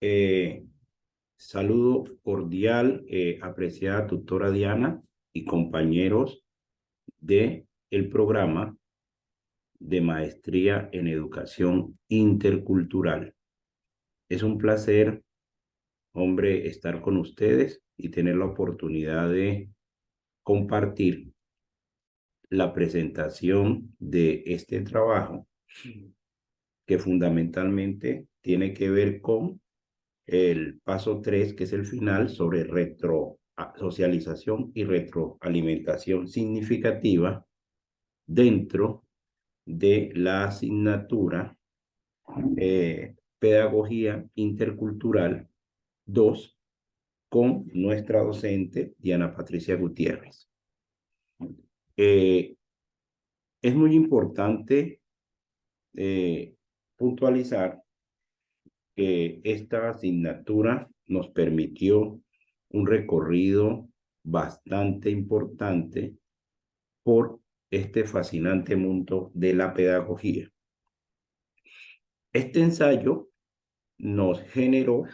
Eh, Saludo cordial, apreciada tutora Diana y compañeros de el programa de Maestría en Educación Intercultural. Es un placer, hombre, estar con ustedes y tener la oportunidad de compartir la presentación de este trabajo que fundamentalmente tiene que ver con el paso 3, que es el final, sobre socialización y retroalimentación significativa dentro de la asignatura Pedagogía Intercultural 2 con nuestra docente Diana Patricia Gutiérrez. Eh, es muy importante puntualizar que esta asignatura nos permitió un recorrido bastante importante por este fascinante mundo de la pedagogía. Este ensayo nos generó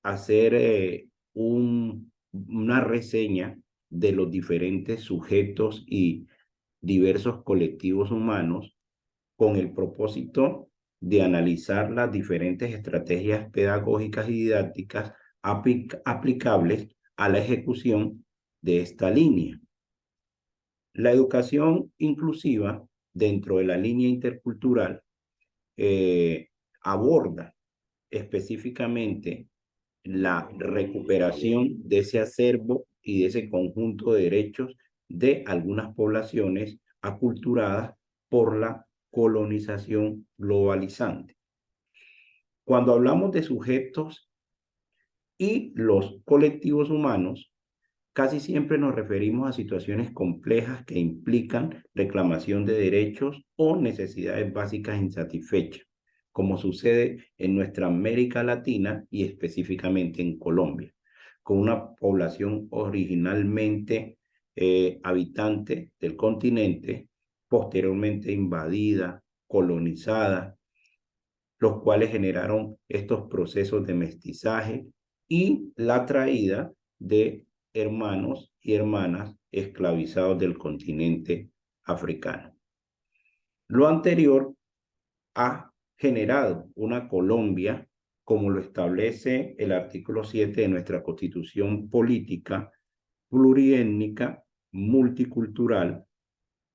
hacer una reseña de los diferentes sujetos y diversos colectivos humanos con el propósito de analizar las diferentes estrategias pedagógicas y didácticas aplicables a la ejecución de esta línea. La educación inclusiva dentro de la línea intercultural aborda específicamente la recuperación de ese acervo y de ese conjunto de derechos de algunas poblaciones aculturadas por la colonización globalizante. Cuando hablamos de sujetos y los colectivos humanos, casi siempre nos referimos a situaciones complejas que implican reclamación de derechos o necesidades básicas insatisfechas, como sucede en nuestra América Latina y específicamente en Colombia, con una población originalmente habitante del continente, posteriormente invadida, colonizada, los cuales generaron estos procesos de mestizaje y la traída de hermanos y hermanas esclavizados del continente africano. Lo anterior ha generado una Colombia, como lo establece el artículo 7 de nuestra Constitución Política, pluriétnica, multicultural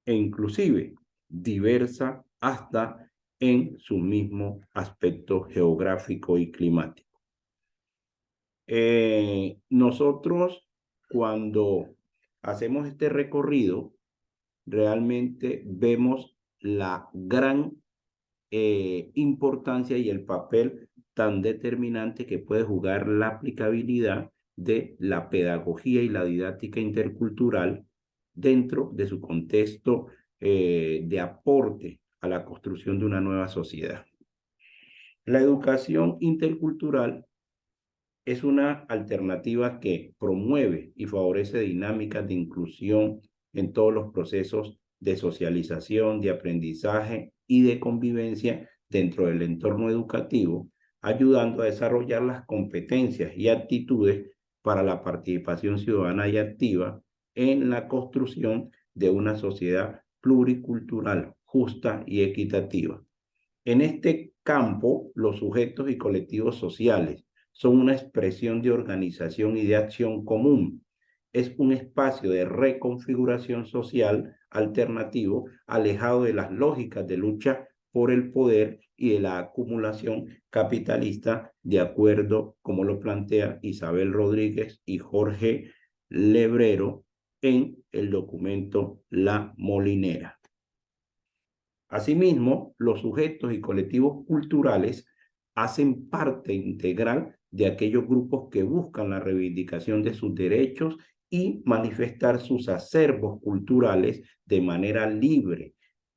e inclusive diversa hasta en su mismo aspecto geográfico y climático. Nosotros, cuando hacemos este recorrido, realmente vemos la gran importancia y el papel tan determinante que puede jugar la aplicabilidad de la pedagogía y la didáctica intercultural dentro de su contexto de aporte a la construcción de una nueva sociedad. La educación intercultural es una alternativa que promueve y favorece dinámicas de inclusión en todos los procesos de socialización, de aprendizaje y de convivencia dentro del entorno educativo, ayudando a desarrollar las competencias y actitudes para la participación ciudadana y activa en la construcción de una sociedad pluricultural, justa y equitativa. En este campo, los sujetos y colectivos sociales son una expresión de organización y de acción común. Es un espacio de reconfiguración social alternativo, alejado de las lógicas de lucha por el poder y de la acumulación capitalista, de acuerdo como lo plantea Isabel Rodríguez y Jorge Lebrero en el documento La Molinera. Asimismo, los sujetos y colectivos culturales hacen parte integral de aquellos grupos que buscan la reivindicación de sus derechos y manifestar sus acervos culturales de manera libre,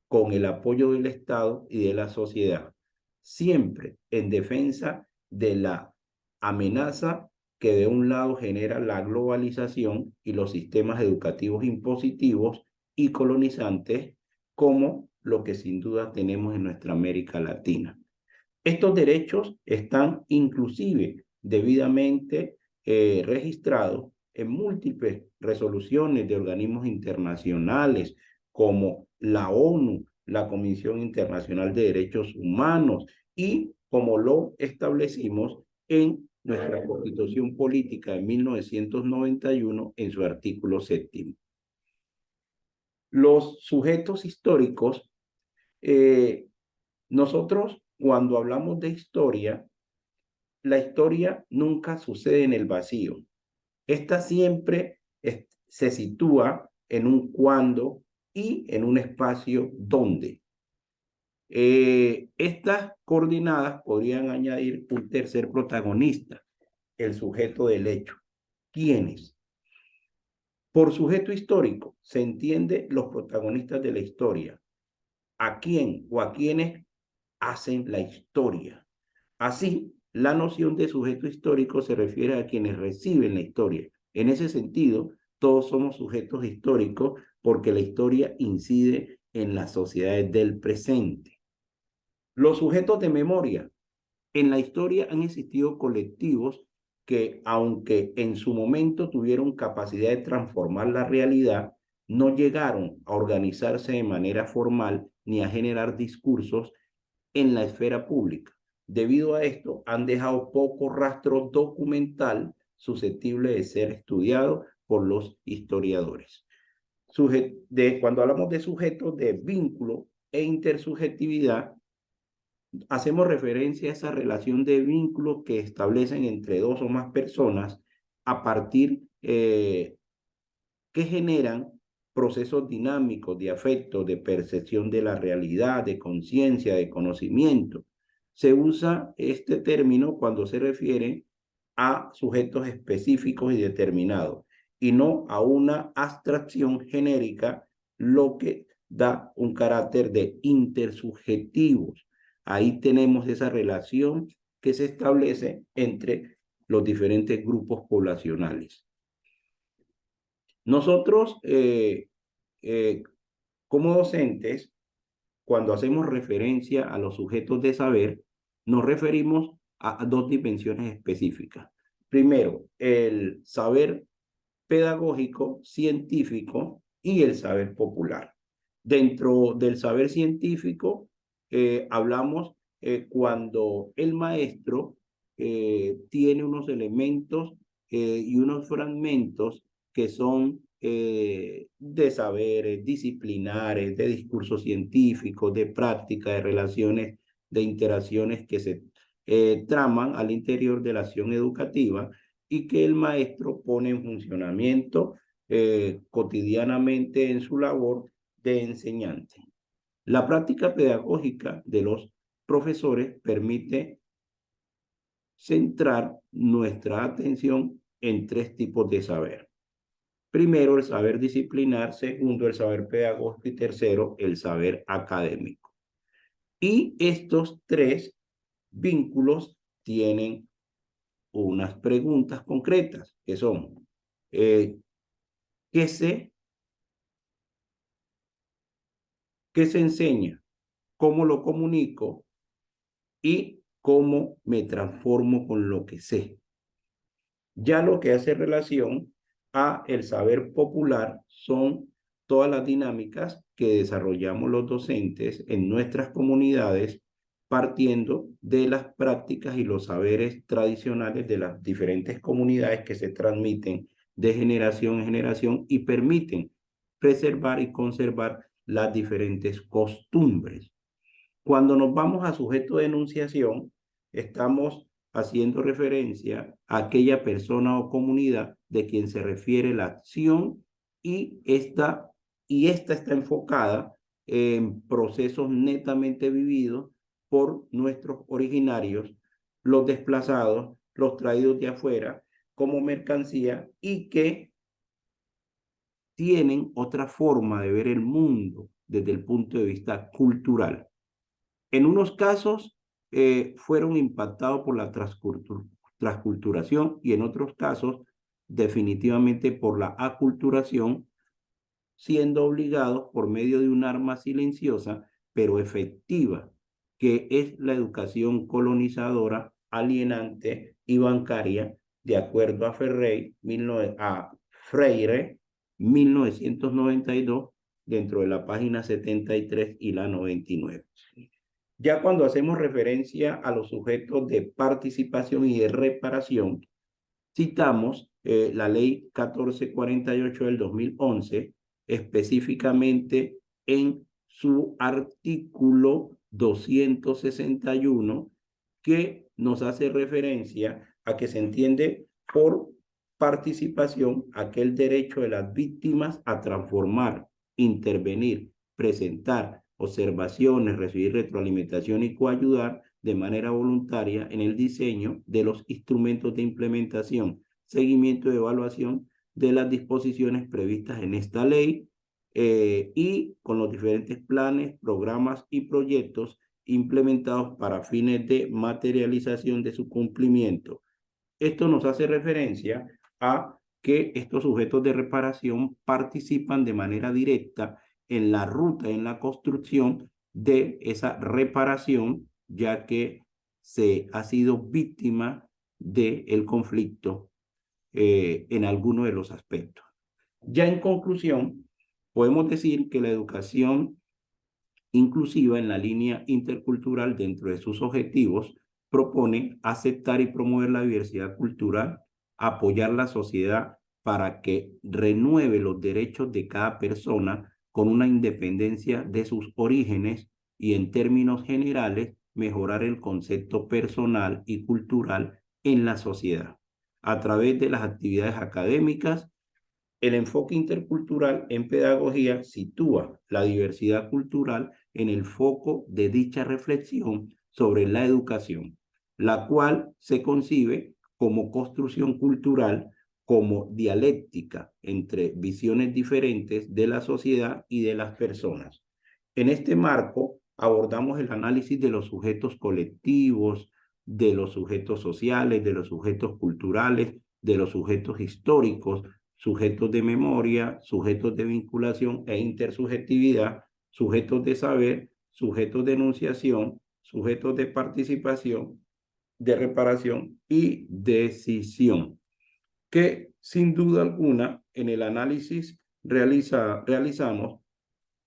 con el apoyo del Estado y de la sociedad, siempre en defensa de la amenaza que de un lado genera la globalización y los sistemas educativos impositivos y colonizantes, como lo que sin duda tenemos en nuestra América Latina. Estos derechos están inclusive debidamente registrados en múltiples resoluciones de organismos internacionales como la ONU, la Comisión Internacional de Derechos Humanos y como lo establecimos en nuestra Constitución Política de 1991 en su artículo 7º. Los sujetos históricos, nosotros cuando hablamos de historia, la historia nunca sucede en el vacío. Esta siempre se sitúa en un cuándo y en un espacio donde. Estas coordenadas podrían añadir un tercer protagonista, el sujeto del hecho. ¿Quiénes? Por sujeto histórico se entiende los protagonistas de la historia. ¿A quién o a quiénes hacen la historia? Así, la noción de sujeto histórico se refiere a quienes reciben la historia. En ese sentido, todos somos sujetos históricos porque la historia incide en las sociedades del presente. Los sujetos de memoria. En la historia han existido colectivos que, aunque en su momento tuvieron capacidad de transformar la realidad, no llegaron a organizarse de manera formal ni a generar discursos en la esfera pública. Debido a esto, han dejado poco rastro documental susceptible de ser estudiado por los historiadores. Cuando hablamos de sujetos de vínculo e intersubjetividad, hacemos referencia a esa relación de vínculo que establecen entre dos o más personas a partir que generan procesos dinámicos de afecto, de percepción de la realidad, de conciencia, de conocimiento. Se usa este término cuando se refiere a sujetos específicos y determinados y no a una abstracción genérica, lo que da un carácter de intersubjetivos. Ahí tenemos esa relación que se establece entre los diferentes grupos poblacionales. Nosotros, como docentes, cuando hacemos referencia a los sujetos de saber, nos referimos a dos dimensiones específicas. Primero, el saber pedagógico, científico y el saber popular. Dentro del saber científico, hablamos cuando el maestro tiene unos elementos y unos fragmentos que son de saberes disciplinares, de discursos científicos, de práctica, de relaciones, de interacciones que se traman al interior de la acción educativa y que el maestro pone en funcionamiento cotidianamente en su labor de enseñante. La práctica pedagógica de los profesores permite centrar nuestra atención en tres tipos de saber. Primero, el saber disciplinar, segundo, el saber pedagógico y tercero, el saber académico. Y estos tres vínculos tienen unas preguntas concretas que son, ¿qué sé? ¿Qué se enseña? ¿Cómo lo comunico? Y cómo me transformo con lo que sé. Ya lo que hace relación a el saber popular son todas las dinámicas que desarrollamos los docentes en nuestras comunidades partiendo de las prácticas y los saberes tradicionales de las diferentes comunidades que se transmiten de generación en generación y permiten preservar y conservar las diferentes costumbres. Cuando nos vamos a sujeto de enunciación, estamos haciendo referencia a aquella persona o comunidad de quien se refiere la acción y esta está enfocada en procesos netamente vividos por nuestros originarios, los desplazados, los traídos de afuera como mercancía y que tienen otra forma de ver el mundo desde el punto de vista cultural. En unos casos fueron impactados por la transculturación y en otros casos definitivamente por la aculturación, siendo obligados por medio de un arma silenciosa pero efectiva que es la educación colonizadora, alienante y bancaria, de acuerdo a Freire, 1992, dentro de la página 73 y la 99. Ya cuando hacemos referencia a los sujetos de participación y de reparación, citamos la ley 1448 del 2011, específicamente en su artículo 261, que nos hace referencia a que se entiende por participación aquel derecho de las víctimas a transformar, intervenir, presentar observaciones, recibir retroalimentación y coayudar de manera voluntaria en el diseño de los instrumentos de implementación, seguimiento y evaluación de las disposiciones previstas en esta ley, y con los diferentes planes, programas y proyectos implementados para fines de materialización de su cumplimiento. Esto nos hace referencia a que estos sujetos de reparación participan de manera directa en la ruta, en la construcción de esa reparación, ya que se ha sido víctima del conflicto en alguno de los aspectos. Ya en conclusión, podemos decir que la educación inclusiva en la línea intercultural dentro de sus objetivos propone aceptar y promover la diversidad cultural, apoyar la sociedad para que renueve los derechos de cada persona con una independencia de sus orígenes y en términos generales mejorar el concepto personal y cultural en la sociedad a través de las actividades académicas. El enfoque intercultural en pedagogía sitúa la diversidad cultural en el foco de dicha reflexión sobre la educación, la cual se concibe como construcción cultural, como dialéctica entre visiones diferentes de la sociedad y de las personas. En este marco abordamos el análisis de los sujetos colectivos, de los sujetos sociales, de los sujetos culturales, de los sujetos históricos, sujetos de memoria, sujetos de vinculación e intersubjetividad, sujetos de saber, sujetos de enunciación, sujetos de participación, de reparación y decisión, que sin duda alguna en el análisis realizamos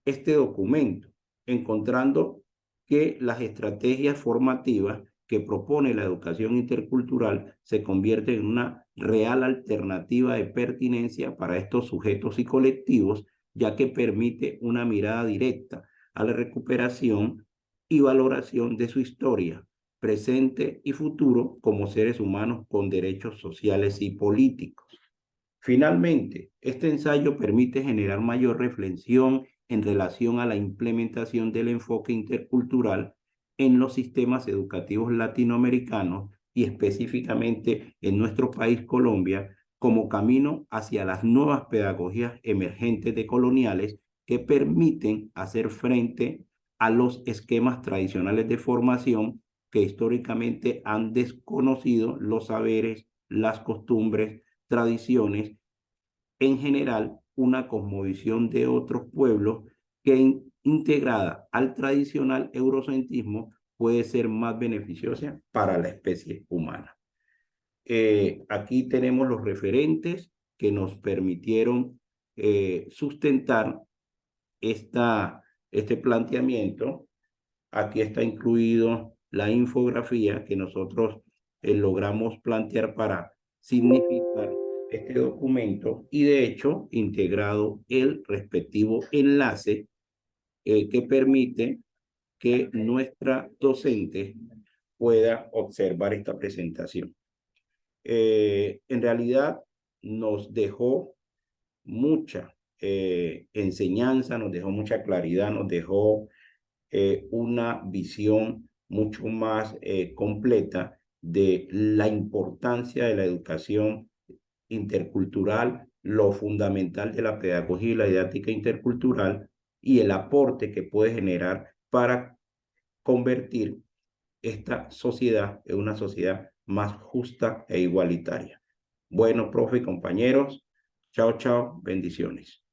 este documento, encontrando que las estrategias formativas que propone la educación intercultural se convierten en una real alternativa de pertinencia para estos sujetos y colectivos, ya que permite una mirada directa a la recuperación y valoración de su historia, presente y futuro como seres humanos con derechos sociales y políticos. Finalmente, este ensayo permite generar mayor reflexión en relación a la implementación del enfoque intercultural en los sistemas educativos latinoamericanos y específicamente en nuestro país, Colombia, como camino hacia las nuevas pedagogías emergentes decoloniales que permiten hacer frente a los esquemas tradicionales de formación que históricamente han desconocido los saberes, las costumbres, tradiciones, en general una cosmovisión de otros pueblos que integrada al tradicional eurocentrismo puede ser más beneficiosa para la especie humana. Aquí tenemos los referentes que nos permitieron sustentar este planteamiento. Aquí está incluido la infografía que nosotros logramos plantear para significar este documento y de hecho integrado el respectivo enlace que permite que nuestra docente pueda observar esta presentación. En realidad nos dejó mucha enseñanza, nos dejó mucha claridad, nos dejó una visión mucho más completa de la importancia de la educación intercultural, lo fundamental de la pedagogía y la didáctica intercultural y el aporte que puede generar para convertir esta sociedad en una sociedad más justa e igualitaria. Bueno, profe y compañeros, chao, chao, bendiciones.